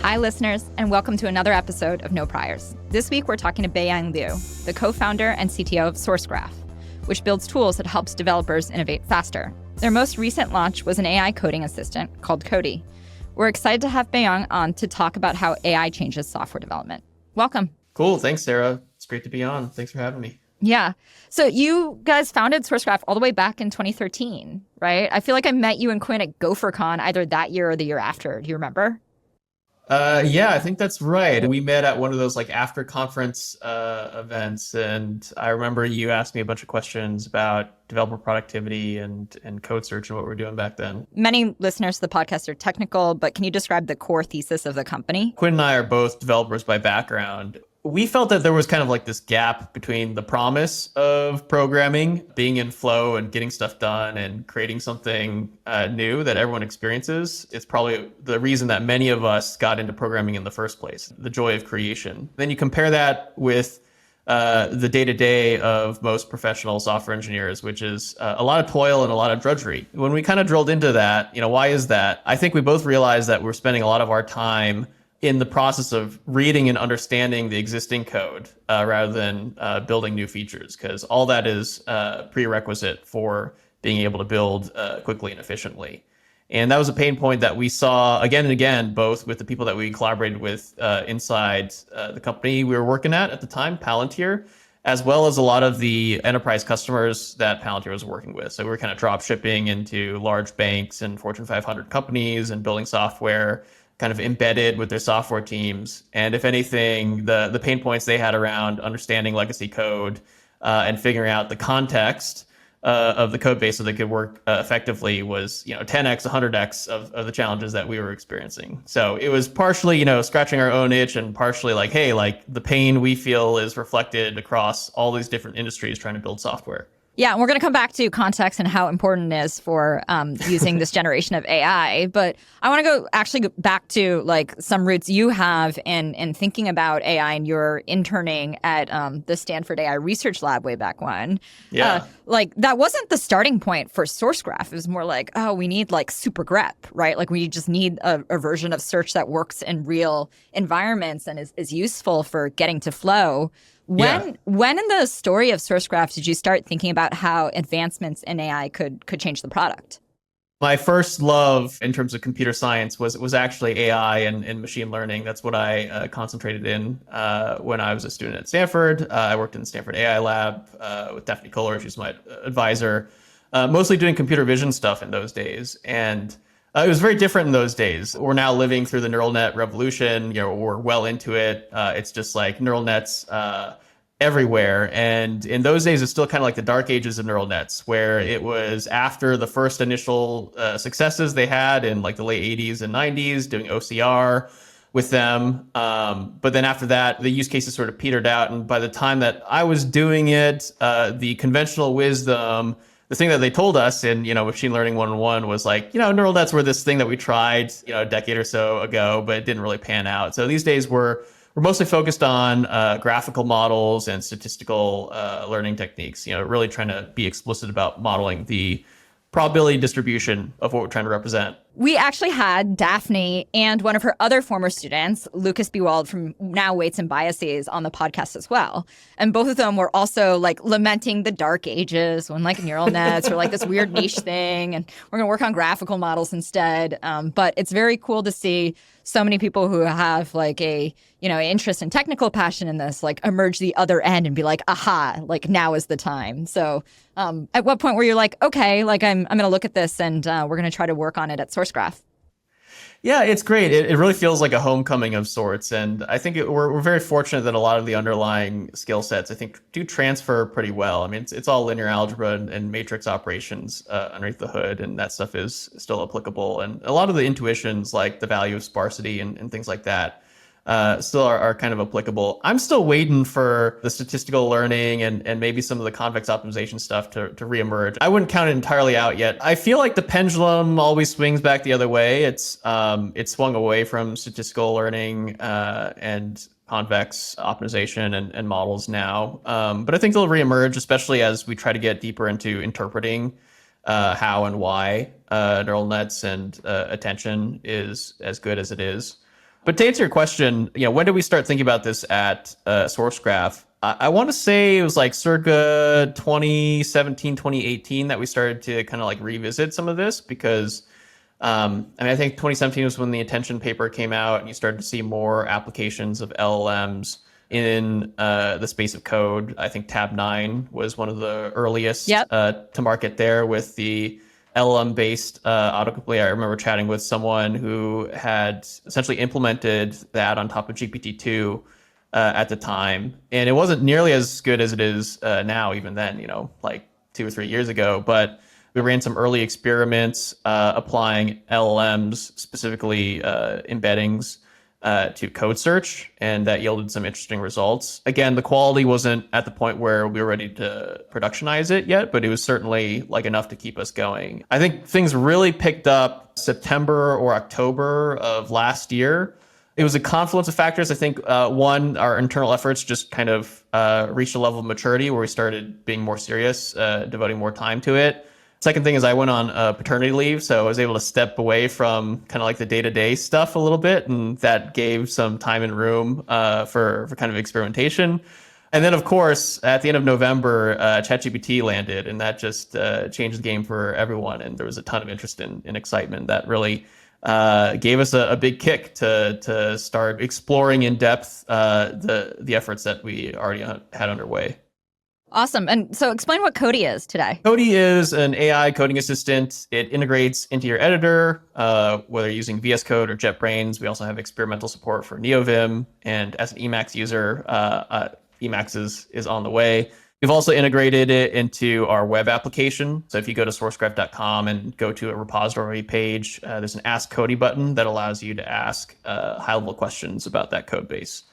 Hi, listeners, and welcome to another episode of No Priors. This week, we're talking to Beyang Liu, the co-founder and CTO of Sourcegraph, which builds tools that helps developers innovate faster. Their most recent launch was an AI coding assistant called Cody. We're excited to have Beyang on to talk about how AI changes software development. Welcome. Cool. Thanks, Sarah. It's great to be on. Thanks for having me. Yeah. So you guys founded Sourcegraph all the way back in 2013, right? I feel like I met you and Quinn at GopherCon either that year or the year after. Do you remember? Yeah, I think that's right. We met at one of those after conference events, and I remember you asked me a bunch of questions about developer productivity and code search and what we were doing back then. Many listeners to the podcast are technical, but can you describe the core thesis of the company? Quinn and I are both developers by background. We felt that there was kind of this gap between the promise of programming, being in flow and getting stuff done and creating something new that everyone experiences. It's probably the reason that many of us got into programming in the first place, the joy of creation. Then you compare that with the day-to-day of most professional software engineers, which is a lot of toil and a lot of drudgery. When we kind of drilled into that, why is that? I think we both realized that we're spending a lot of our time in the process of reading and understanding the existing code rather than building new features, because all that is prerequisite for being able to build quickly and efficiently. And that was a pain point that we saw again and again, both with the people that we collaborated with inside the company we were working at the time, Palantir, as well as a lot of the enterprise customers that Palantir was working with. So we were kind of drop shipping into large banks and Fortune 500 companies and building software kind of embedded with their software teams. And if anything, the pain points they had around understanding legacy code and figuring out the context of the code base so they could work effectively was 10x, 100x of the challenges that we were experiencing. So it was partially scratching our own itch and partially hey, the pain we feel is reflected across all these different industries trying to build software. Yeah, and we're going to come back to context and how important it is for using this generation of AI. But I want to go back to some roots you have in thinking about AI, and you're interning at the Stanford AI Research Lab way back when. Yeah. That wasn't the starting point for Sourcegraph. It was more we need super grep, right? We just need a version of search that works in real environments and is useful for getting to flow. When in the story of Sourcegraph did you start thinking about how advancements in AI could change the product? My first love in terms of computer science was actually AI and machine learning. That's what I concentrated in when I was a student at Stanford. I worked in the Stanford AI lab with Daphne Koller. She's my advisor, mostly doing computer vision stuff in those days. And it was very different in those days. We're now living through the neural net revolution. We're well into it. It's just neural nets everywhere. And in those days, it's still kind of the dark ages of neural nets, where it was after the first initial successes they had in the late 80s and 90s, doing OCR with them. But then after that, the use cases sort of petered out. And by the time that I was doing it, the conventional wisdom, the thing that they told us in, Machine Learning 101 was neural nets were this thing that we tried, a decade or so ago, but it didn't really pan out. So these days we're mostly focused on graphical models and statistical learning techniques, really trying to be explicit about modeling the probability distribution of what we're trying to represent. We actually had Daphne and one of her other former students, Lucas Bewald from now Weights and Biases, on the podcast as well. And both of them were also lamenting the dark ages when neural nets were this weird niche thing. And we're going to work on graphical models instead. But it's very cool to see so many people who have a interest and technical passion in this emerge the other end and be aha, now is the time. So at what point were you okay, I'm going to look at this and we're going to try to work on it at Sourcegraph? Yeah, it's great. It really feels like a homecoming of sorts. And I think we're very fortunate that a lot of the underlying skill sets, I think, do transfer pretty well. I mean, it's all linear algebra and matrix operations underneath the hood, and that stuff is still applicable. And a lot of the intuitions, like the value of sparsity and things like that, still are kind of applicable. I'm still waiting for the statistical learning and maybe some of the convex optimization stuff to reemerge. I wouldn't count it entirely out yet. I feel like the pendulum always swings back the other way. It's swung away from statistical learning and convex optimization and models now. But I think they'll reemerge, especially as we try to get deeper into interpreting how and why neural nets and attention is as good as it is. But to answer your question, when did we start thinking about this at Sourcegraph? I want to say it was like circa 2017, 2018 that we started to kind of like revisit some of this because I think 2017 was when the attention paper came out and you started to see more applications of LLMs in the space of code. I think Tab 9 was one of the earliest to market there with the LLM-based autocomplete. I remember chatting with someone who had essentially implemented that on top of GPT-2 at the time. And it wasn't nearly as good as it is now, even then, like 2 or 3 years ago. But we ran some early experiments applying LLMs, specifically embeddings, to code search, and that yielded some interesting results. Again, the quality wasn't at the point where we were ready to productionize it yet, but it was certainly like enough to keep us going. I think things really picked up September or October of last year. It was a confluence of factors. I think one, our internal efforts just kind of reached a level of maturity where we started being more serious, devoting more time to it. Second thing is I went on paternity leave, so I was able to step away from kind of like the day-to-day stuff a little bit, and that gave some time and room for kind of experimentation. And then, of course, at the end of November, ChatGPT landed, and that just changed the game for everyone. And there was a ton of interest and excitement that really gave us a big kick to start exploring in depth the efforts that we already had underway. Awesome. And so explain what Cody is today. Cody is an AI coding assistant. It integrates into your editor, whether you're using VS Code or JetBrains. We also have experimental support for NeoVim. And as an Emacs user, Emacs is on the way. We've also integrated it into our web application. So if you go to sourcegraph.com and go to a repository page, there's an Ask Cody button that allows you to ask high-level questions about that code base.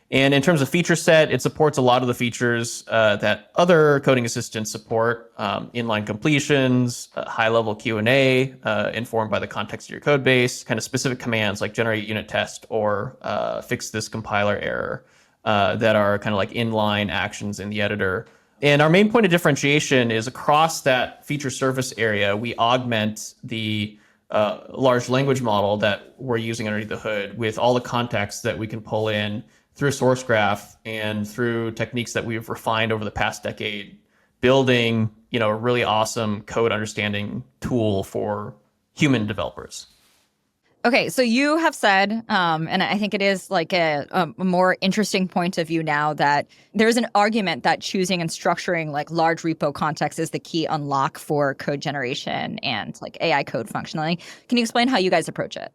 And in terms of feature set, it supports a lot of the features that other coding assistants support, inline completions, high-level Q&A, informed by the context of your code base, kind of specific commands like generate unit test or fix this compiler error that are kind of like inline actions in the editor. And our main point of differentiation is across that feature surface area, we augment the large language model that we're using underneath the hood with all the context that we can pull in through Sourcegraph and through techniques that we've refined over the past decade, building, a really awesome code understanding tool for human developers. Okay, so you have said, and I think it is like a more interesting point of view now, that there's an argument that choosing and structuring like large repo context is the key unlock for code generation and like AI code functionality. Can you explain how you guys approach it?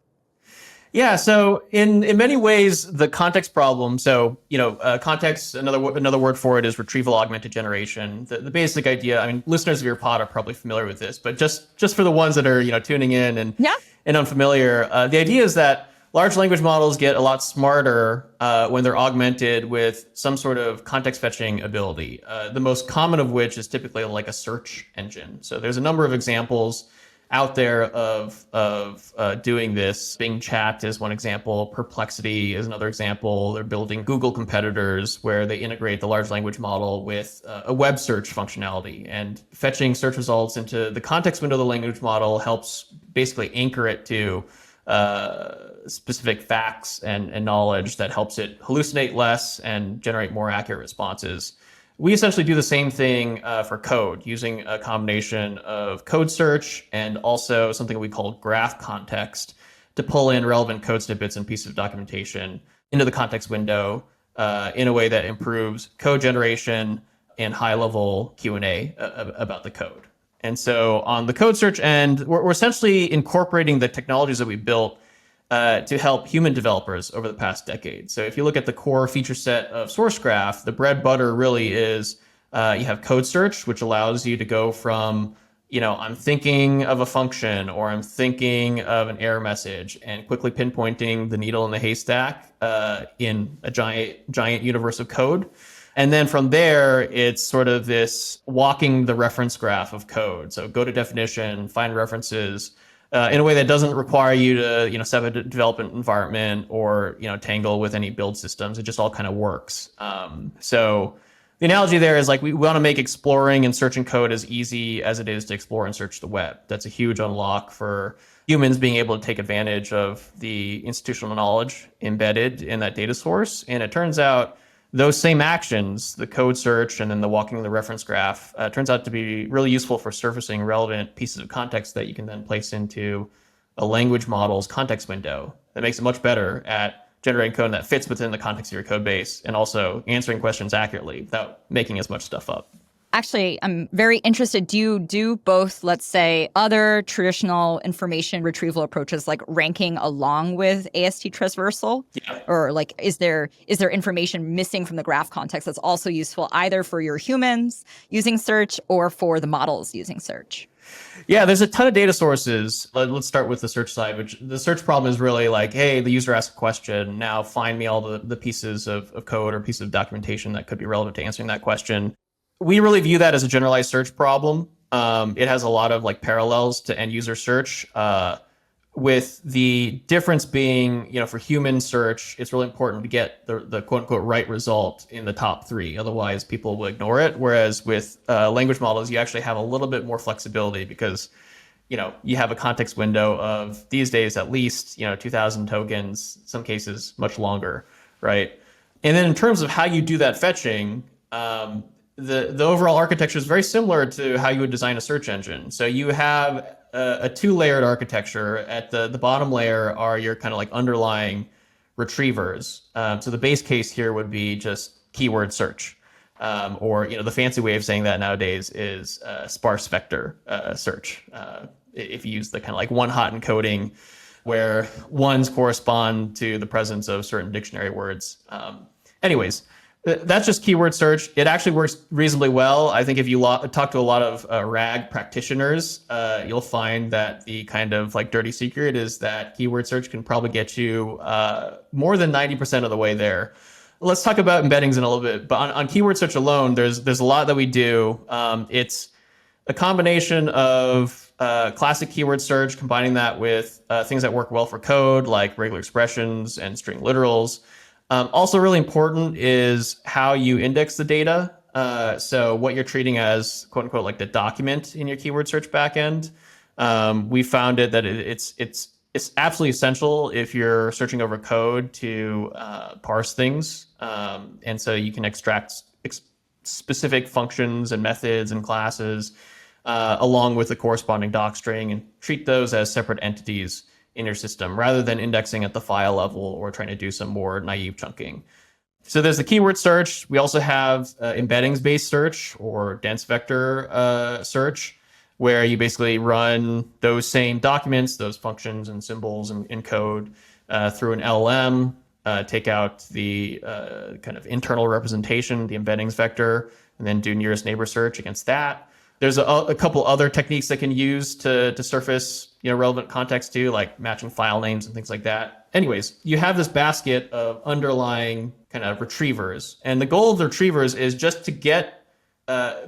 Yeah, so in many ways, the context problem, context, another word for it is retrieval augmented generation. The basic idea, I mean, listeners of your pod are probably familiar with this, but just for the ones that are, tuning in and unfamiliar, the idea is that large language models get a lot smarter when they're augmented with some sort of context fetching ability. The most common of which is typically like a search engine. So there's a number of examples out there of doing this. Bing Chat is one example. Perplexity is another example. They're building Google competitors where they integrate the large language model with a web search functionality, and fetching search results into the context window of the language model helps basically anchor it to specific facts and knowledge that helps it hallucinate less and generate more accurate responses. We essentially do the same thing for code, using a combination of code search and also something we call graph context to pull in relevant code snippets and pieces of documentation into the context window in a way that improves code generation and high-level Q&A about the code. And so on the code search end, we're essentially incorporating the technologies that we built to help human developers over the past decade. So if you look at the core feature set of Sourcegraph, the bread butter really is you have code search, which allows you to go from, I'm thinking of a function or I'm thinking of an error message and quickly pinpointing the needle in the haystack in a giant universe of code. And then from there, it's sort of this walking the reference graph of code. So go to definition, find references, in a way that doesn't require you to, set up a development environment or, tangle with any build systems. It just all kind of works. So The analogy there is like we want to make exploring and searching code as easy as it is to explore and search the web. That's a huge unlock for humans being able to take advantage of the institutional knowledge embedded in that data source. And it turns out those same actions, the code search and then the walking the reference graph, turns out to be really useful for surfacing relevant pieces of context that you can then place into a language model's context window. That makes it much better at generating code that fits within the context of your code base and also answering questions accurately without making as much stuff up. Actually, I'm very interested. Do you do both, let's say, other traditional information retrieval approaches like ranking along with AST transversal? Yeah. Or like, is there information missing from the graph context that's also useful either for your humans using search or for the models using search? Yeah, there's a ton of data sources. Let's start with the search side, which the search problem is really like, hey, the user asked a question. Now find me all the pieces of code or pieces of documentation that could be relevant to answering that question. We really view that as a generalized search problem. It has a lot of like parallels to end user search, with the difference being, for human search, it's really important to get the quote unquote right result in the top three. Otherwise, people will ignore it. Whereas with language models, you actually have a little bit more flexibility because, you have a context window of these days at least, 2,000 tokens, some cases much longer, right? And then in terms of how you do that fetching, the overall architecture is very similar to how you would design a search engine. So you have a two-layered architecture. At the bottom layer are your kind of like underlying retrievers. So the base case here would be just keyword search, or the fancy way of saying that nowadays is sparse vector search. If you use the kind of like one hot encoding, where ones correspond to the presence of certain dictionary words. Anyways. That's just keyword search. It actually works reasonably well. I think if you talk to a lot of RAG practitioners, you'll find that the kind of like dirty secret is that keyword search can probably get you more than 90% of the way there. Let's talk about embeddings in a little bit. But on keyword search alone, there's a lot that we do. It's a combination of classic keyword search, combining that with things that work well for code, like regular expressions and string literals. Also really important is how you index the data. So what you're treating as quote unquote like the document in your keyword search backend. We found that it's absolutely essential if you're searching over code to parse things. And so you can extract specific functions and methods and classes along with the corresponding doc string and treat those as separate entities in your system rather than indexing at the file level or trying to do some more naive chunking. So there's the keyword search. We also have embeddings-based search or dense vector search, where you basically run those same documents, those functions and symbols and code through an LLM, take out the kind of internal representation, the embeddings vector, and then do nearest neighbor search against that. There's a couple other techniques that can use to surface relevant context too, like matching file names and things like that. Anyways, you have this basket of underlying kind of retrievers, and the goal of the retrievers is just to get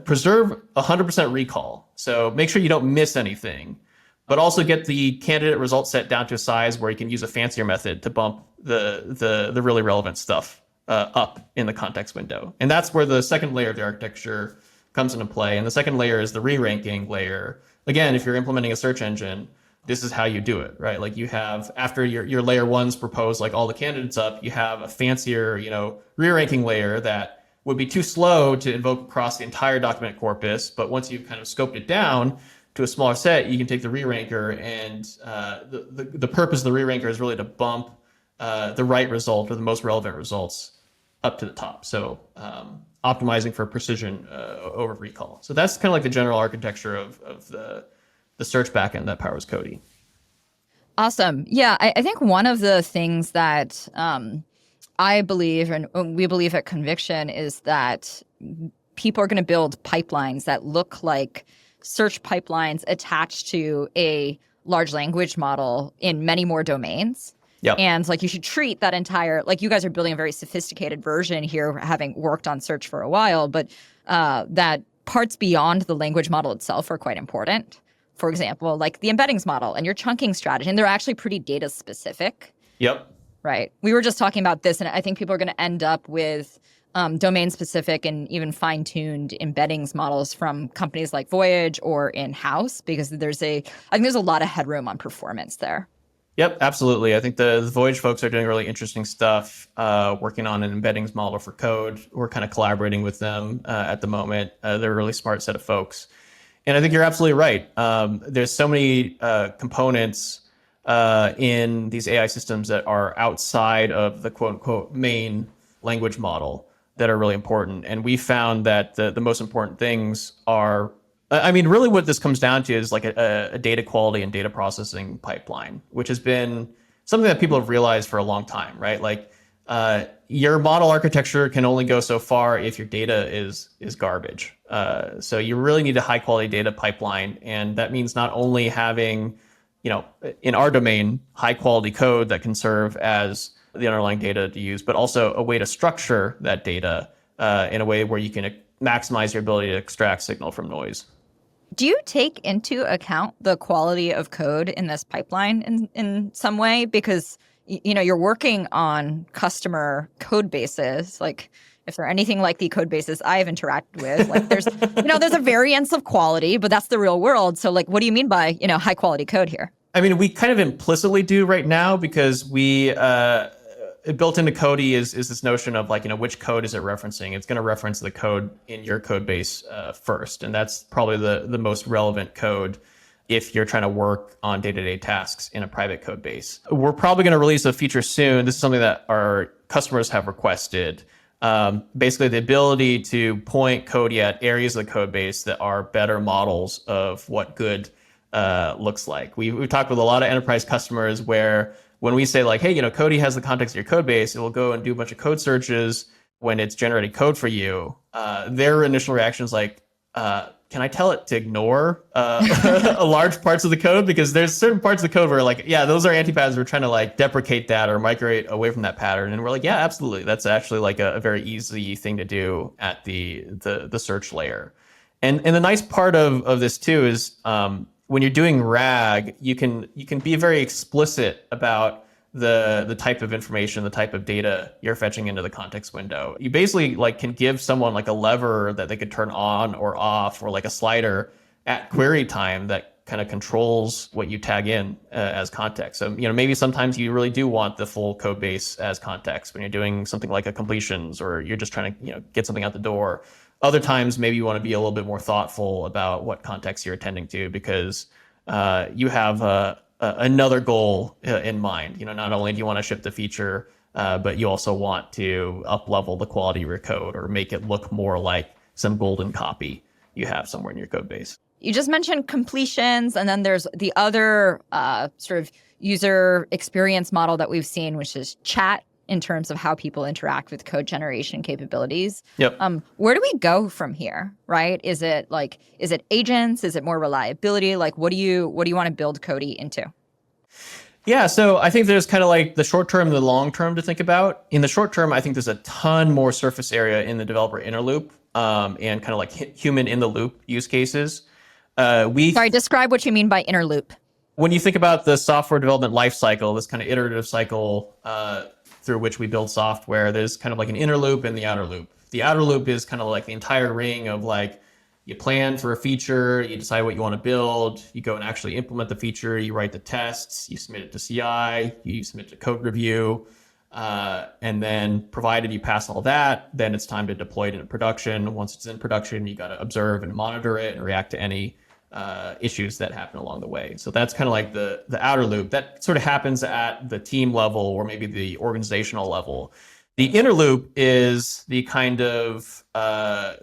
preserve 100% recall. So make sure you don't miss anything, but also get the candidate result set down to a size where you can use a fancier method to bump the really relevant stuff up in the context window. And that's where the second layer of the architecture comes into play. And the second layer is the re-ranking layer. Again, if you're implementing a search engine, this is how you do it, right? Like you have, after your layer ones propose like all the candidates up, you have a fancier, re-ranking layer that would be too slow to invoke across the entire document corpus. But once you've kind of scoped it down to a smaller set, you can take the re-ranker, and the purpose of the re-ranker is really to bump the right result or the most relevant results up to the top. So optimizing for precision over recall. So that's kind of like the general architecture of the search backend that powers Cody. Awesome. Yeah, I think one of the things that I believe, and we believe at Conviction, is that people are going to build pipelines that look like search pipelines attached to a large language model in many more domains. Yep. And like you should treat that entire, like you guys are building a very sophisticated version here, having worked on search for a while, but that parts beyond the language model itself are quite important. For example, like the embeddings model and your chunking strategy, and they're actually pretty data specific. Yep. Right. We were just talking about this, and I think people are going to end up with domain specific and even fine-tuned embeddings models from companies like Voyage or in-house, because I think there's a lot of headroom on performance there. Yep, absolutely. I think the Voyage folks are doing really interesting stuff, working on an embeddings model for code. We're kind of collaborating with them at the moment. They're a really smart set of folks. And I think you're absolutely right. There's so many components in these AI systems that are outside of the quote unquote main language model that are really important. And we found that the most important things are, really what this comes down to is like a data quality and data processing pipeline, which has been something that people have realized for a long time, right? Like your model architecture can only go so far if your data is garbage. So you really need a high quality data pipeline. And that means not only having, in our domain, high quality code that can serve as the underlying data to use, but also a way to structure that data in a way where you can maximize your ability to extract signal from noise. Do you take into account the quality of code in this pipeline in some way? Because you're working on customer code bases. Like, if they're anything like the code bases I've interacted with, like there's there's a variance of quality, but that's the real world. So like, what do you mean by high quality code here? We kind of implicitly do right now, because we built into Cody is this notion of like, which code is it referencing? It's going to reference the code in your code base first. And that's probably the most relevant code if you're trying to work on day-to-day tasks in a private code base. We're probably going to release a feature soon. This is something that our customers have requested. Basically, the ability to point Cody at areas of the code base that are better models of what good looks like. We've talked with a lot of enterprise customers where when we say like, hey, Cody has the context of your code base, it will go and do a bunch of code searches when it's generating code for you. Their initial reaction is like, can I tell it to ignore large parts of the code? Because there's certain parts of the code where like, yeah, those are anti-patterns. We're trying to like deprecate that or migrate away from that pattern. And we're like, yeah, absolutely. That's actually like a very easy thing to do at the search layer. And the nice part of this too is when you're doing RAG, you can be very explicit about the type of information, the type of data you're fetching into the context window. You basically like can give someone like a lever that they could turn on or off, or like a slider at query time that kind of controls what you tag in as context. So, maybe sometimes you really do want the full code base as context when you're doing something like a completions, or you're just trying to, get something out the door. Other times, maybe you want to be a little bit more thoughtful about what context you're attending to, because you have another goal in mind. Not only do you want to ship the feature, but you also want to up-level the quality of your code or make it look more like some golden copy you have somewhere in your code base. You just mentioned completions, and then there's the other sort of user experience model that we've seen, which is chat, in terms of how people interact with code generation capabilities. Yep. Where do we go from here, right? Is it agents? Is it more reliability? Like, what do you want to build Cody into? Yeah, so I think there's kind of like the short term and the long term to think about. In the short term, I think there's a ton more surface area in the developer inner loop and kind of like human in the loop use cases. Sorry, describe what you mean by inner loop. When you think about the software development lifecycle, this kind of iterative cycle through which we build software, there's kind of like an inner loop and the outer loop. The outer loop is kind of like the entire ring of like, you plan for a feature, you decide what you want to build, you go and actually implement the feature, you write the tests, you submit it to CI, you submit it to code review, and then provided you pass all that, then it's time to deploy it into production. Once it's in production, you got to observe and monitor it and react to any issues that happen along the way. So that's kind of like the outer loop. That sort of happens at the team level or maybe the organizational level. The inner loop is the kind of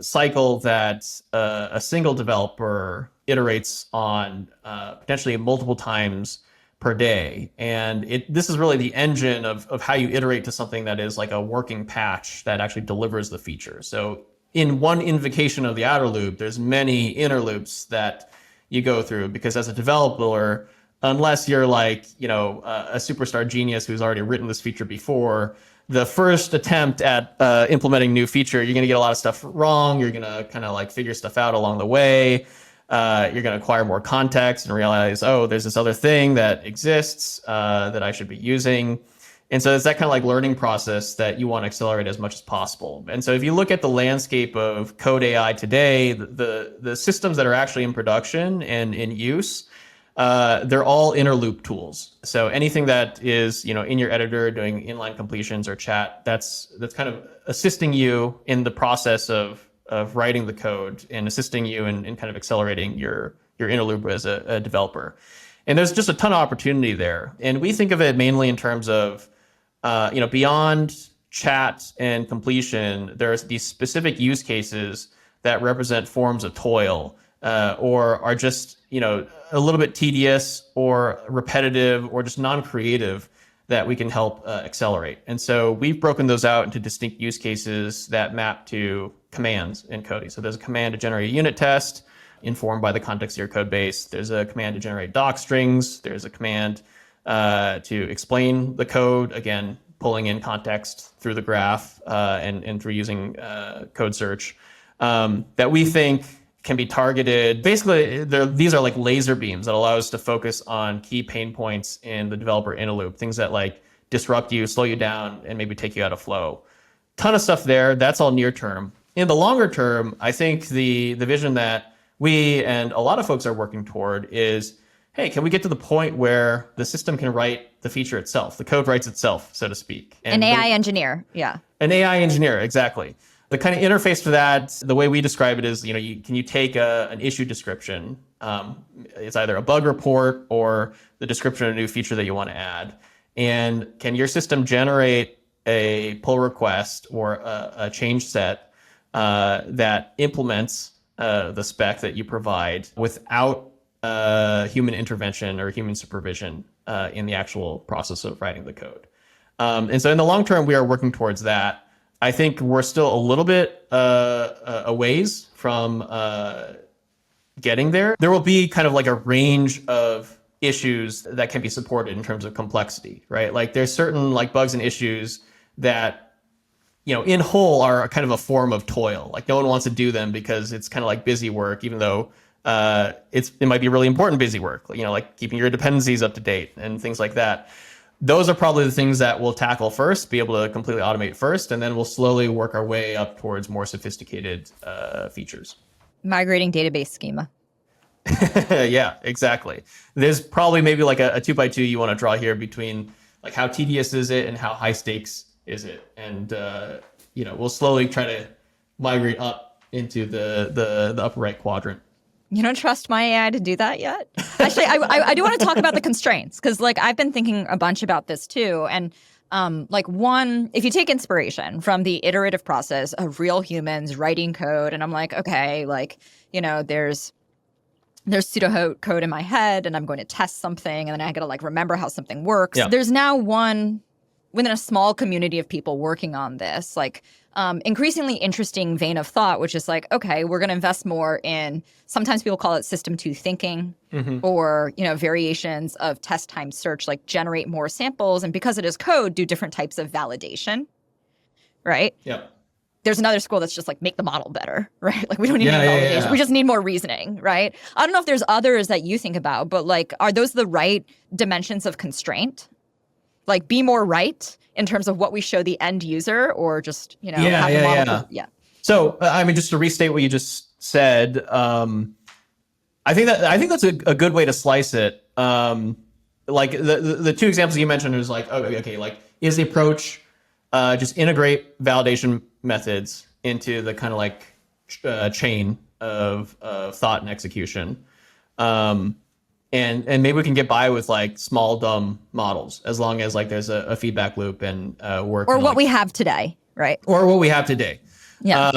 cycle that a single developer iterates on potentially multiple times per day. And this is really the engine of how you iterate to something that is like a working patch that actually delivers the feature. So in one invocation of the outer loop, there's many inner loops that you go through, because as a developer, unless you're like, a superstar genius who's already written this feature before, the first attempt at implementing new feature, you're going to get a lot of stuff wrong. You're going to kind of like figure stuff out along the way. You're going to acquire more context and realize, oh, there's this other thing that exists that I should be using. And so it's that kind of like learning process that you want to accelerate as much as possible. And so if you look at the landscape of code AI today, the systems that are actually in production and in use, they're all inner loop tools. So anything that is, in your editor doing inline completions or chat, that's kind of assisting you in the process of writing the code and assisting you in kind of accelerating your inner loop as a developer. And there's just a ton of opportunity there. And we think of it mainly in terms of, beyond chat and completion, there's these specific use cases that represent forms of toil or are just, a little bit tedious or repetitive or just non-creative that we can help accelerate. And so we've broken those out into distinct use cases that map to commands in Cody. So there's a command to generate a unit test informed by the context of your code base. There's a command to generate doc strings. There's a command to explain the code, again, pulling in context through the graph and through using code search that we think can be targeted. Basically, these are like laser beams that allow us to focus on key pain points in the developer inner loop, things that like disrupt you, slow you down, and maybe take you out of flow. Ton of stuff there. That's all near term. In the longer term, I think the vision that we and a lot of folks are working toward is, hey, can we get to the point where the system can write the feature itself? The code writes itself, so to speak. And an AI engineer, yeah. An AI engineer, exactly. The kind of interface for that, the way we describe it is, can you take an issue description? It's either a bug report or the description of a new feature that you want to add. And can your system generate a pull request or a change set that implements the spec that you provide without human intervention or human supervision in the actual process of writing the code? And so in the long term, we are working towards that. I think we're still a little bit a ways from getting there. There will be kind of like a range of issues that can be supported in terms of complexity, right? Like there's certain like bugs and issues that, in whole are kind of a form of toil. Like no one wants to do them because it's kind of like busy work, even though it might be really important busy work, like keeping your dependencies up to date and things like that. Those are probably the things that we'll tackle first, be able to completely automate first, and then we'll slowly work our way up towards more sophisticated features. Migrating database schema. Yeah, exactly. There's probably maybe like a 2x2 you want to draw here between like how tedious is it and how high stakes is it. And, we'll slowly try to migrate up into the upper right quadrant. You don't trust my AI to do that yet? Actually, I do want to talk about the constraints because I've been thinking a bunch about this too. And one, if you take inspiration from the iterative process of real humans writing code, and I'm like, okay, there's pseudo code in my head and I'm going to test something and then I got to remember how something works. Yeah. There's now one within a small community of people working on this, increasingly interesting vein of thought, which is okay, we're going to invest more in, sometimes people call it system 2 thinking, or, variations of test time search, generate more samples. And because it is code, do different types of validation, right? Yep. There's another school that's just make the model better, right? We don't need any validation. We just need more reasoning, right? I don't know if there's others that you think about, but are those the right dimensions of constraint? Be more right in terms of what we show the end user, or just, have the model. Yeah. So, just to restate what you just said, I think that's a good way to slice it. The two examples you mentioned is is the approach just integrate validation methods into the kind of chain of thought and execution. And maybe we can get by with small dumb models as long as there's a feedback loop and work. Or what we have today, right? Or what we have today. Yeah.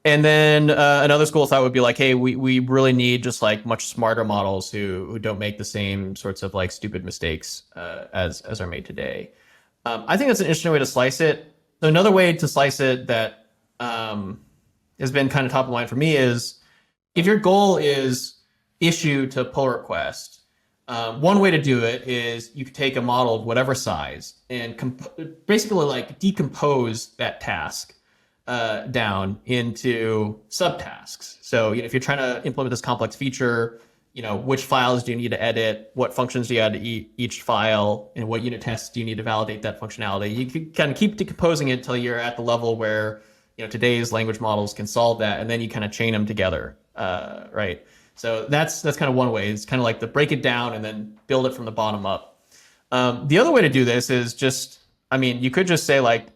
And then another school of thought would be hey, we really need just much smarter models who don't make the same sorts of stupid mistakes as are made today. I think that's an interesting way to slice it. Another way to slice it that has been kind of top of mind for me is if your goal is issue to pull request, one way to do it is you could take a model of whatever size and basically decompose that task down into subtasks. So if you're trying to implement this complex feature, which files do you need to edit, what functions do you add to each file, and what unit tests do you need to validate that functionality. You can kind of keep decomposing it until you're at the level where today's language models can solve that, and then you kind of chain them together, right? So that's kind of one way. It's kind of like to break it down and then build it from the bottom up. The other way to do this is you could just say like,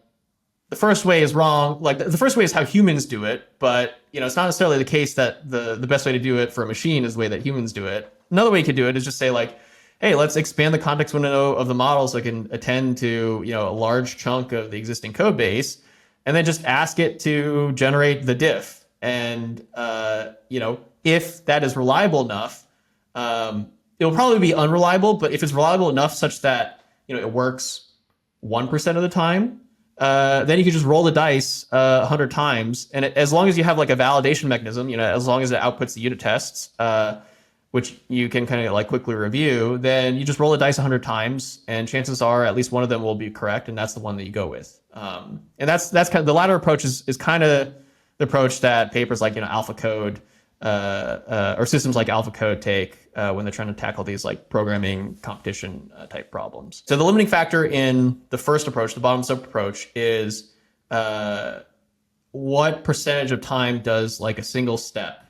the first way is wrong. Like the first way is how humans do it, but it's not necessarily the case that the best way to do it for a machine is the way that humans do it. Another way you could do it is just say like, hey, let's expand the context window of the model so it can attend to a large chunk of the existing code base, and then just ask it to generate the diff. And if that is reliable enough, it'll probably be unreliable, but if it's reliable enough such that it works 1% of the time, then you can just roll the dice 100 times. And as long as you have like a validation mechanism, as long as it outputs the unit tests, which you can kind of like quickly review, then you just roll the dice 100 times, and chances are at least one of them will be correct, and that's the one that you go with. And that's kind of the latter approach is kind of the approach that papers like Alpha Code or systems like Alpha Code take when they're trying to tackle these like programming competition type problems. So the limiting factor in the first approach, the bottoms up approach, is what percentage of time does like a single step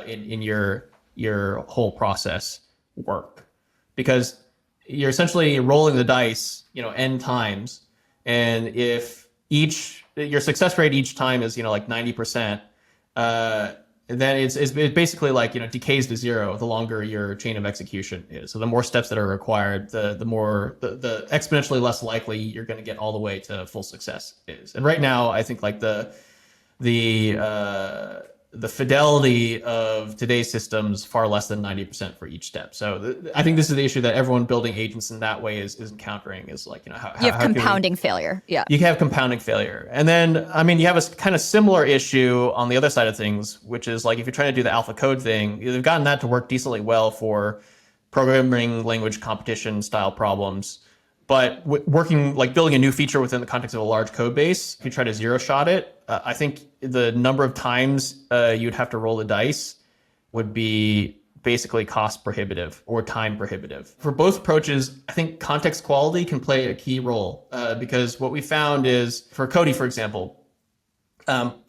in your whole process work? Because you're essentially rolling the dice, n times, and if your success rate each time is like 90%, then it's basically like decays to zero the longer your chain of execution is. So the more steps that are required, the more the exponentially less likely you're going to get all the way to full success is. And right now, I think like the fidelity of today's systems far less than 90% for each step. So I think this is the issue that everyone building agents in that way is encountering, is like, how you have compounding failure. Yeah. You have compounding failure. And then, you have a kind of similar issue on the other side of things, which is like, if you're trying to do the Alpha Code thing, they've gotten that to work decently well for programming language competition style problems. But building a new feature within the context of a large code base, if you try to zero shot it, I think the number of times you'd have to roll the dice would be basically cost prohibitive or time prohibitive. For both approaches, I think context quality can play a key role because what we found is, for Cody, for example,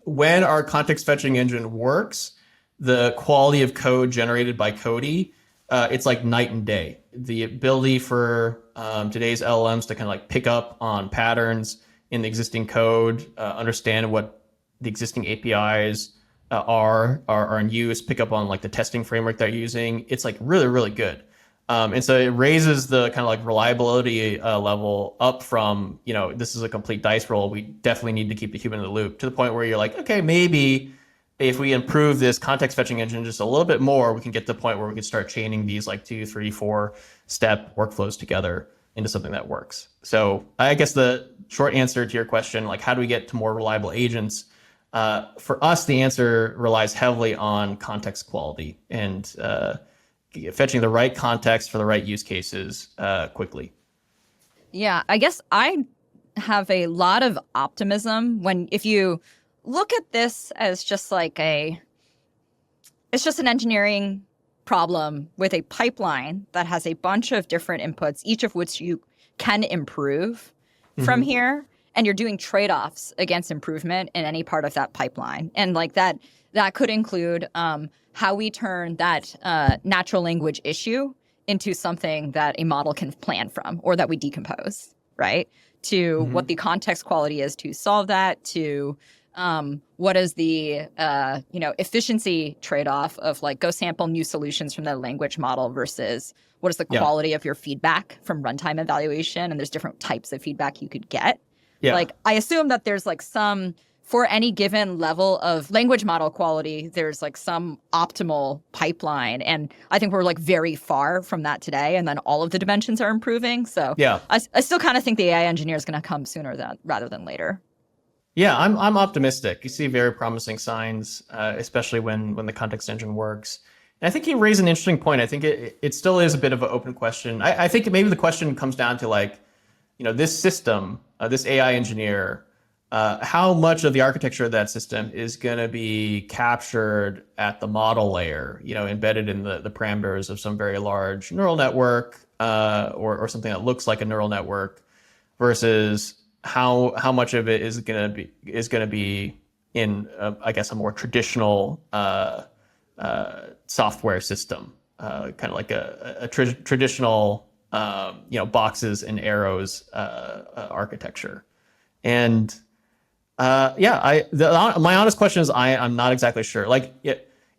when our context fetching engine works, the quality of code generated by Cody, it's like night and day. The ability for today's LLMs to kind of like pick up on patterns in the existing code, understand what the existing APIs are in use, pick up on like the testing framework they're using. It's like really, really good. And so it raises the kind of like reliability level up from, this is a complete dice roll. We definitely need to keep the human in the loop, to the point where you're like, okay, maybe if we improve this context fetching engine just a little bit more, we can get to the point where we can start chaining these like 2, 3, 4 step workflows together into something that works. So I guess the short answer to your question, like how do we get to more reliable agents? For us, the answer relies heavily on context quality and fetching the right context for the right use cases quickly. Yeah, I guess I have a lot of optimism if you look at this as just like it's just an engineering problem with a pipeline that has a bunch of different inputs, each of which you can improve from here. And you're doing trade-offs against improvement in any part of that pipeline. And like that could include how we turn that natural language issue into something that a model can plan from, or that we decompose, right? To what the context quality is to solve that, to what is the efficiency trade-off of like go sample new solutions from the language model versus what is the quality of your feedback from runtime evaluation. And there's different types of feedback you could get. Yeah. Like I assume that there's like for any given level of language model quality, there's like some optimal pipeline. And I think we're like very far from that today. And then all of the dimensions are improving. So yeah, I still kind of think the AI engineer is going to come sooner rather than later. Yeah, I'm optimistic. You see very promising signs, especially when the context engine works. And I think you raise an interesting point. I think it still is a bit of an open question. I think maybe the question comes down to like, this system, this AI engineer, how much of the architecture of that system is going to be captured at the model layer, embedded in the parameters of some very large neural network, or something that looks like a neural network, versus how much of it is going to be in, I guess, a more traditional software system, kind of like a traditional boxes and arrows architecture. And my honest question is I'm not exactly sure. Like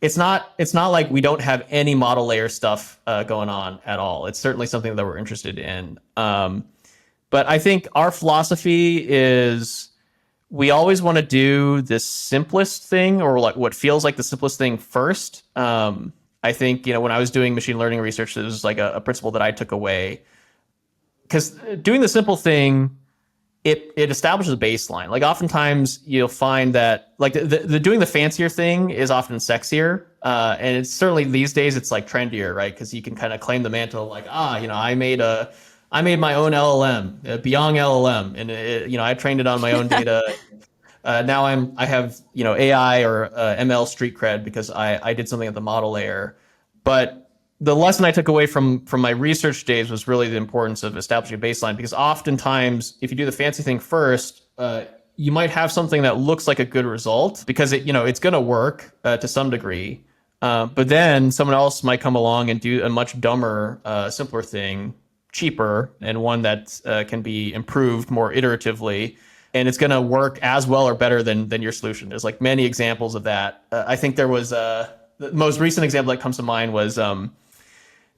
it's not like we don't have any model layer stuff going on at all. It's certainly something that we're interested in. But I think our philosophy is we always want to do the simplest thing, or like what feels like the simplest thing first. I think, when I was doing machine learning research, this was like a principle that I took away, because doing the simple thing, it establishes a baseline. Like oftentimes you'll find that like the doing the fancier thing is often sexier. And it's certainly these days it's like trendier, right? Because you can kind of claim the mantle like, I made my own LLM, a Beyang LLM, and I trained it on my own data. Now I have AI or ML street cred because I did something at the model layer. But the lesson I took away from my research days was really the importance of establishing a baseline, because oftentimes if you do the fancy thing first, you might have something that looks like a good result because it's going to work to some degree. But then someone else might come along and do a much dumber, simpler thing, cheaper, and one that can be improved more iteratively. And it's going to work as well or better than your solution. There's like many examples of that. I think there was the most recent example that comes to mind was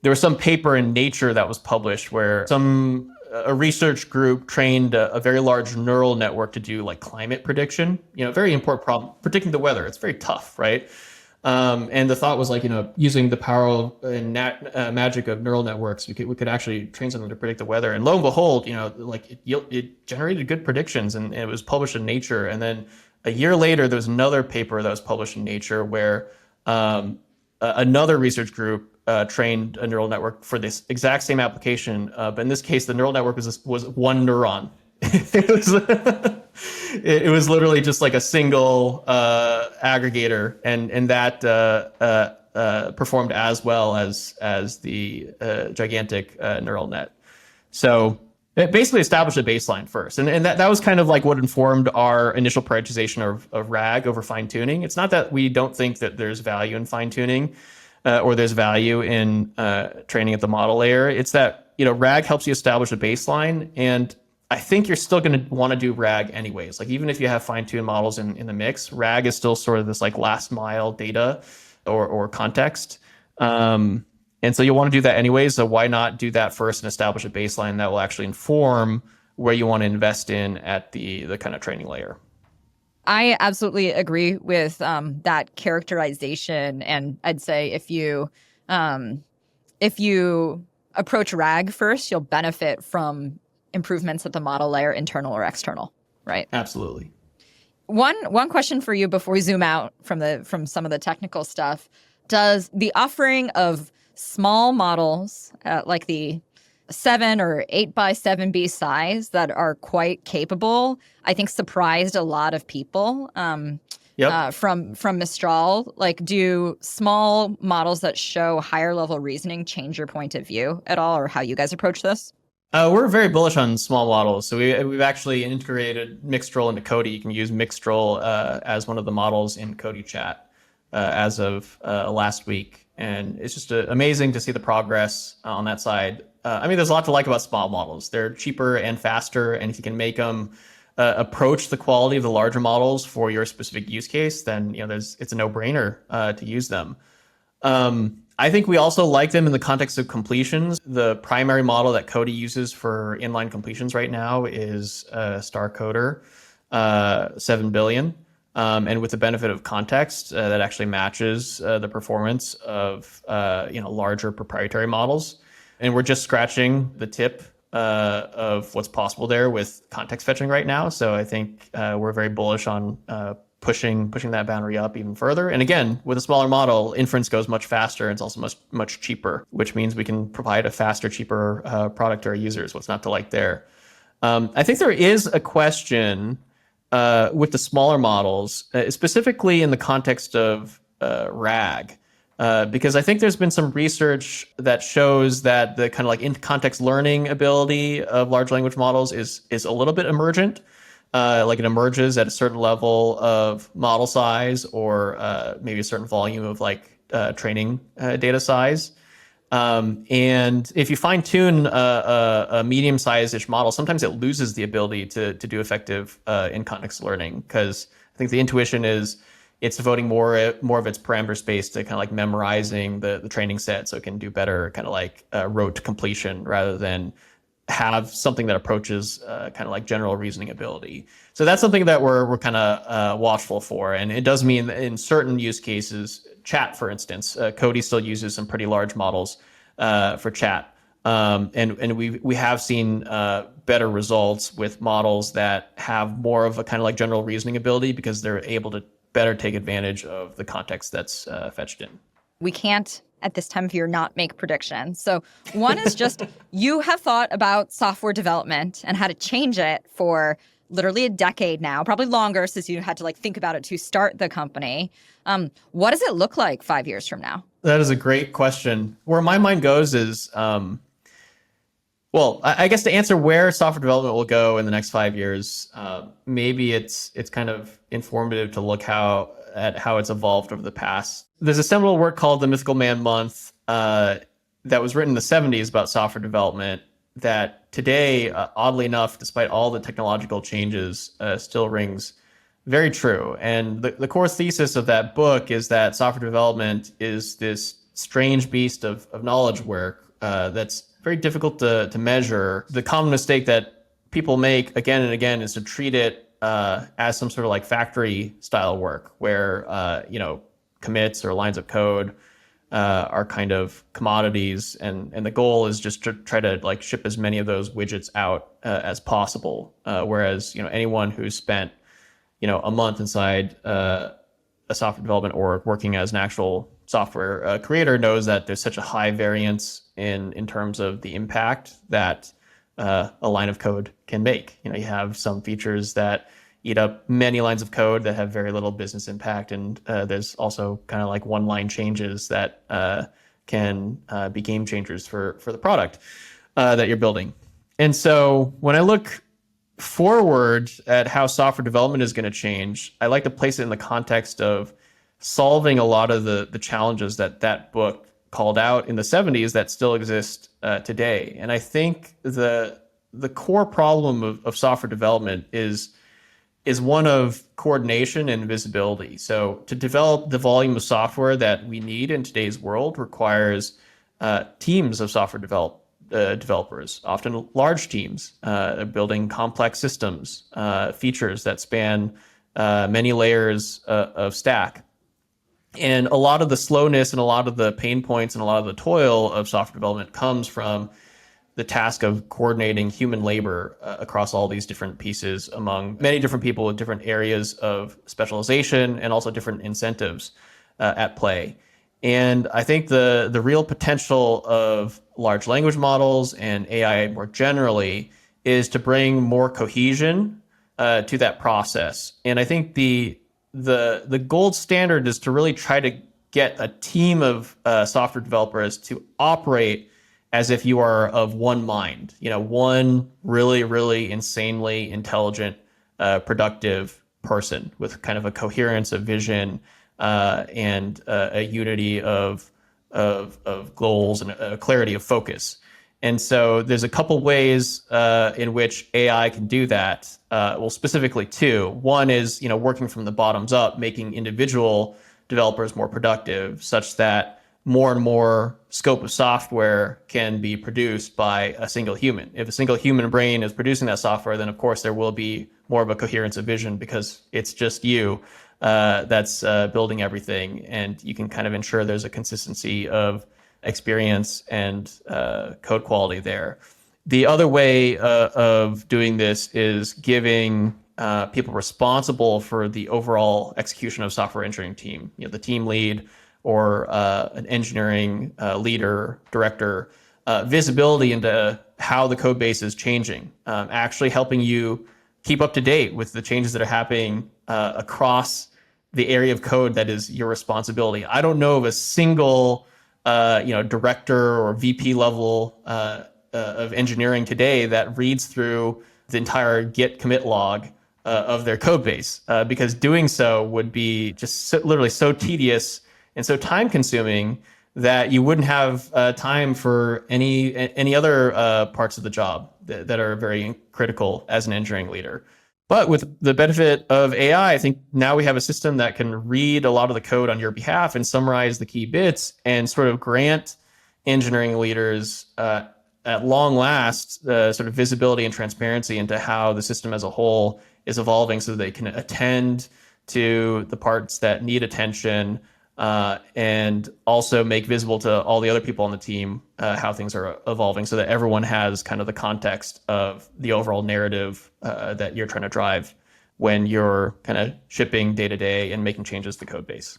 there was some paper in Nature that was published where a research group trained a very large neural network to do like climate prediction. Very important problem, predicting the weather. It's very tough, right? And the thought was like, using the power and magic of neural networks, we could actually train something to predict the weather. And lo and behold, like it generated good predictions, and it was published in Nature. And then a year later, there was another paper that was published in Nature where another research group trained a neural network for this exact same application. But in this case, the neural network was one neuron. It was literally just like a single aggregator, and that performed as well as the gigantic neural net. So it basically established a baseline first, and that was kind of like what informed our initial prioritization of RAG over fine tuning. It's not that we don't think that there's value in fine tuning, or there's value in training at the model layer. It's that RAG helps you establish a baseline, and I think you're still going to want to do RAG anyways. Like even if you have fine-tuned models in the mix, RAG is still sort of this like last mile data or context. And so you'll want to do that anyways. So why not do that first and establish a baseline that will actually inform where you want to invest in at the kind of training layer. I absolutely agree with that characterization. And I'd say if you approach RAG first, you'll benefit from improvements at the model layer, internal or external, right? Absolutely. One question for you before we zoom out from some of the technical stuff. Does the offering of small models like the 7 or 8 by 7B size that are quite capable, I think surprised a lot of people from Mistral? Like, do small models that show higher level reasoning change your point of view at all, or how you guys approach this? We're very bullish on small models. So we've actually integrated Mixtral into Cody. You can use Mixtral as one of the models in Cody chat as of last week. And it's just amazing to see the progress on that side. There's a lot to like about small models. They're cheaper and faster. And if you can make them approach the quality of the larger models for your specific use case, then it's a no-brainer to use them. I think we also like them in the context of completions. The primary model that Cody uses for inline completions right now is Star Coder 7 billion. And with the benefit of context, that actually matches the performance of larger proprietary models. And we're just scratching the tip of what's possible there with context fetching right now. So I think we're very bullish on pushing that boundary up even further. And again, with a smaller model, inference goes much faster. And it's also much cheaper, which means we can provide a faster, cheaper product to our users. What's not to like there? I think there is a question with the smaller models, specifically in the context of RAG. Because I think there's been some research that shows that the kind of like in context learning ability of large language models is a little bit emergent. Like it emerges at a certain level of model size or maybe a certain volume of like training data size. And if you fine tune a medium sized-ish model, sometimes it loses the ability to do effective in context learning, because I think the intuition is it's devoting more of its parameter space to kind of like memorizing the training set so it can do better kind of like rote completion rather than have something that approaches kind of like general reasoning ability. So that's something that we're kind of watchful for. And it does mean that in certain use cases, chat, for instance, Cody still uses some pretty large models for chat. And we have seen better results with models that have more of a kind of like general reasoning ability because they're able to better take advantage of the context that's fetched in. We can't at this time of year not make predictions. So one is just you have thought about software development and how to change it for literally a decade now, probably longer since you had to like think about it to start the company. What does it look like 5 years from now? That is a great question. Where my mind goes is, well, I guess to answer where software development will go in the next 5 years, maybe it's kind of informative to look at how it's evolved over the past. There's a seminal work called The Mythical Man Month that was written in the 70s about software development that today, oddly enough, despite all the technological changes, still rings very true. And the core thesis of that book is that software development is this strange beast of knowledge work that's very difficult to measure. The common mistake that people make again and again is to treat it as some sort of like factory style work where, commits or lines of code are kind of commodities. And the goal is just to try to like ship as many of those widgets out as possible. Whereas, anyone who's spent, a month inside a software development org working as an actual software creator knows that there's such a high variance in terms of the impact that a line of code can make. You have some features that eat up many lines of code that have very little business impact, and there's also kind of like one-line changes that can be game changers for the product that you're building. And so when I look forward at how software development is going to change, I like to place it in the context of solving a lot of the challenges that book called out in the 70s that still exist today. And I think the core problem of software development is one of coordination and visibility. So to develop the volume of software that we need in today's world requires teams of software developers, often large teams, building complex systems, features that span many layers of stack. And a lot of the slowness and a lot of the pain points and a lot of the toil of software development comes from the task of coordinating human labor across all these different pieces among many different people with different areas of specialization and also different incentives at play. And I think the real potential of large language models and AI more generally is to bring more cohesion to that process. And I think the gold standard is to really try to get a team of software developers to operate as if you are of one mind, one really, really insanely intelligent, productive person with kind of a coherence of vision and a unity of goals and a clarity of focus. And so there's a couple ways in which AI can do that. Well, specifically two. One is, working from the bottoms up, making individual developers more productive, such that more and more scope of software can be produced by a single human. If a single human brain is producing that software, then of course there will be more of a coherence of vision because it's just you that's building everything, and you can kind of ensure there's a consistency of experience and code quality there. The other way of doing this is giving people responsible for the overall execution of software engineering team, the team lead or an engineering leader, director, visibility into how the code base is changing, actually helping you keep up to date with the changes that are happening across the area of code that is your responsibility. I don't know of a single director or VP level of engineering today that reads through the entire Git commit log of their code base, because doing so would be just literally so tedious and so time consuming that you wouldn't have time for any other parts of the job that are very critical as an engineering leader. But with the benefit of AI, I think now we have a system that can read a lot of the code on your behalf and summarize the key bits and sort of grant engineering leaders at long last sort of visibility and transparency into how the system as a whole is evolving so that they can attend to the parts that need attention, and also make visible to all the other people on the team how things are evolving so that everyone has kind of the context of the overall narrative that you're trying to drive when you're kind of shipping day to day and making changes to the code base.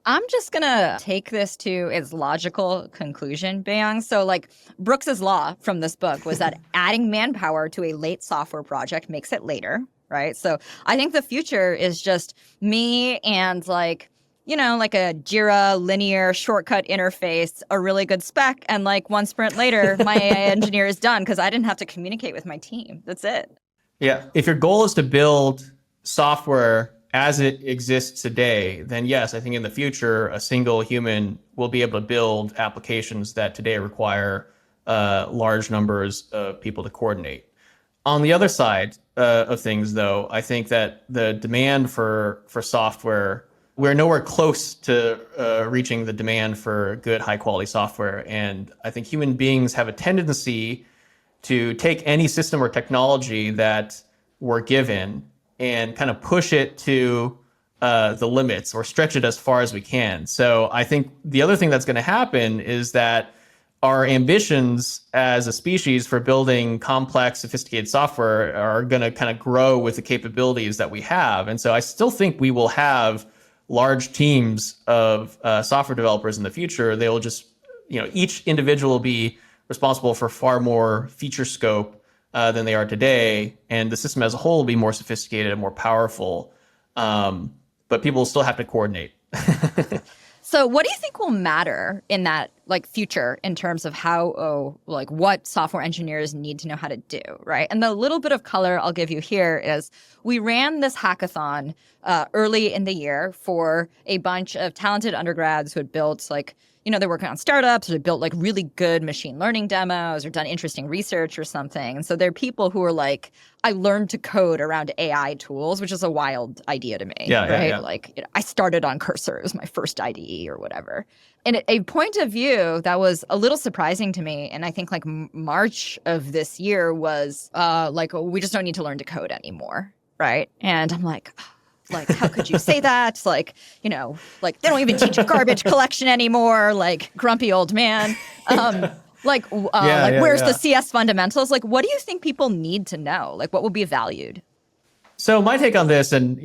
I'm just going to take this to its logical conclusion, Beyang. So like Brooks's law from this book was that adding manpower to a late software project makes it later, right? So I think the future is just me and like a Jira linear shortcut interface, a really good spec, and like one sprint later, my AI engineer is done because I didn't have to communicate with my team. That's it. Yeah. If your goal is to build software as it exists today, then yes, I think in the future, a single human will be able to build applications that today require large numbers of people to coordinate. On the other side of things, though, I think that the demand for software, we're nowhere close to reaching the demand for good, high quality software. And I think human beings have a tendency to take any system or technology that we're given and kind of push it to the limits or stretch it as far as we can. So I think the other thing that's going to happen is that our ambitions as a species for building complex, sophisticated software are going to kind of grow with the capabilities that we have. And so I still think we will have large teams of software developers in the future. They will just, each individual will be responsible for far more feature scope than they are today. And the system as a whole will be more sophisticated and more powerful. But people will still have to coordinate. So what do you think will matter in that like future in terms of how, what software engineers need to know how to do, right? And the little bit of color I'll give you here is we ran this hackathon early in the year for a bunch of talented undergrads who had built they're working on startups or built like really good machine learning demos or done interesting research or something. And so there are people who are like, I learned to code around AI tools, which is a wild idea to me, right? Yeah. Like I started on Cursor, it was my first IDE or whatever. And a point of view that was a little surprising to me, and I think like March of this year was we just don't need to learn to code anymore, right? And I'm like, how could you say that? They don't even teach garbage collection anymore, like grumpy old man. Where's the CS fundamentals? Like, what do you think people need to know? Like, what will be valued? So my take on this, and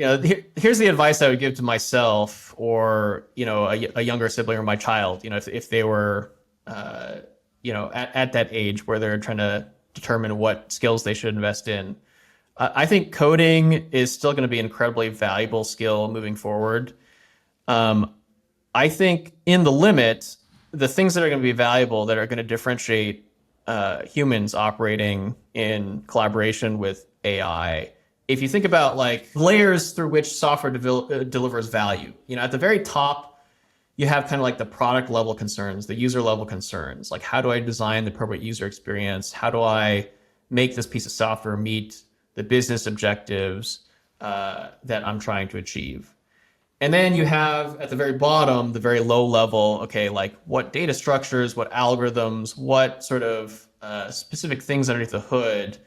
here's the advice I would give to myself or a younger sibling or my child. If they were at that age where they're trying to determine what skills they should invest in. I think coding is still going to be an incredibly valuable skill moving forward. I think in the limit, the things that are going to be valuable that are going to differentiate humans operating in collaboration with AI. If you think about like layers through which software delivers value, at the very top, you have kind of like the product level concerns, the user level concerns. Like, how do I design the appropriate user experience? How do I make this piece of software meet the business objectives that I'm trying to achieve? And then you have at the very bottom, the very low level, like what data structures, what algorithms, what sort of specific things underneath the hood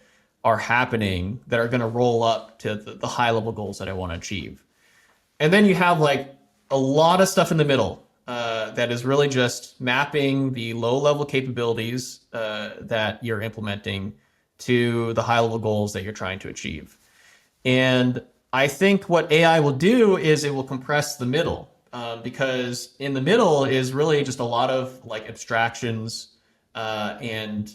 are happening that are going to roll up to the high level goals that I want to achieve. And then you have like a lot of stuff in the middle that is really just mapping the low level capabilities that you're implementing to the high level goals that you're trying to achieve. And I think what AI will do is it will compress the middle, because in the middle is really just a lot of like abstractions and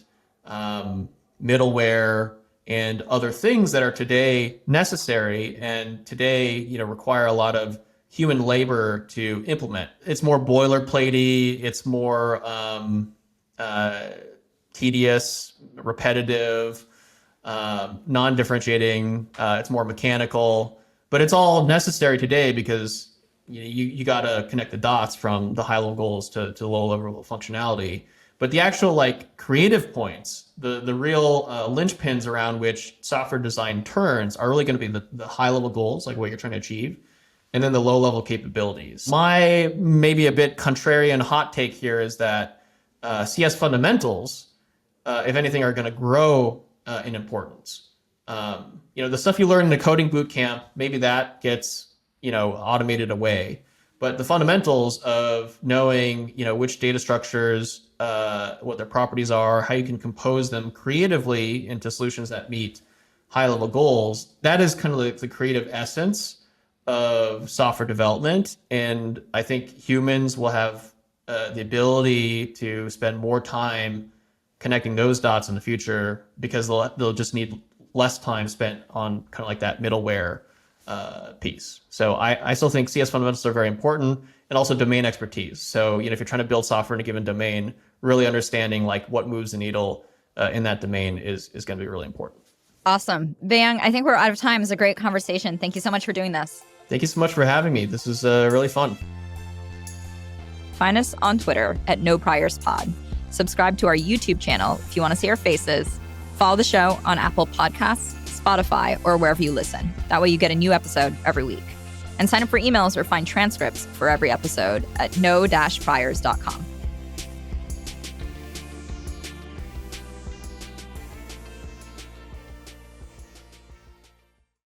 middleware and other things that are today necessary and today, require a lot of human labor to implement. It's more boilerplatey. It's more tedious, repetitive, non-differentiating. It's more mechanical, but it's all necessary today because you got to connect the dots from the high-level goals to low-level functionality. But the actual creative points, the real linchpins around which software design turns are really going to be the high-level goals, like what you're trying to achieve, and then the low-level capabilities. My maybe a bit contrarian hot take here is that CS fundamentals, if anything, are going to grow in importance. The stuff you learn in the coding boot camp, maybe that gets automated away. But the fundamentals of knowing, which data structures, what their properties are, how you can compose them creatively into solutions that meet high-level goals, that is kind of the creative essence of software development. And I think humans will have the ability to spend more time connecting those dots in the future because they'll just need less time spent on kind of that middleware piece. So I still think CS fundamentals are very important, and also domain expertise. So if you're trying to build software in a given domain, really understanding what moves the needle in that domain is going to be really important. Awesome. Beyang, I think we're out of time. It's a great conversation. Thank you so much for doing this. Thank you so much for having me. This is really fun. Find us on Twitter at NoPriorsPod. Subscribe to our YouTube channel if you want to see our faces. Follow the show on Apple Podcasts, Spotify, or wherever you listen. That way you get a new episode every week. And sign up for emails or find transcripts for every episode at no-priors.com.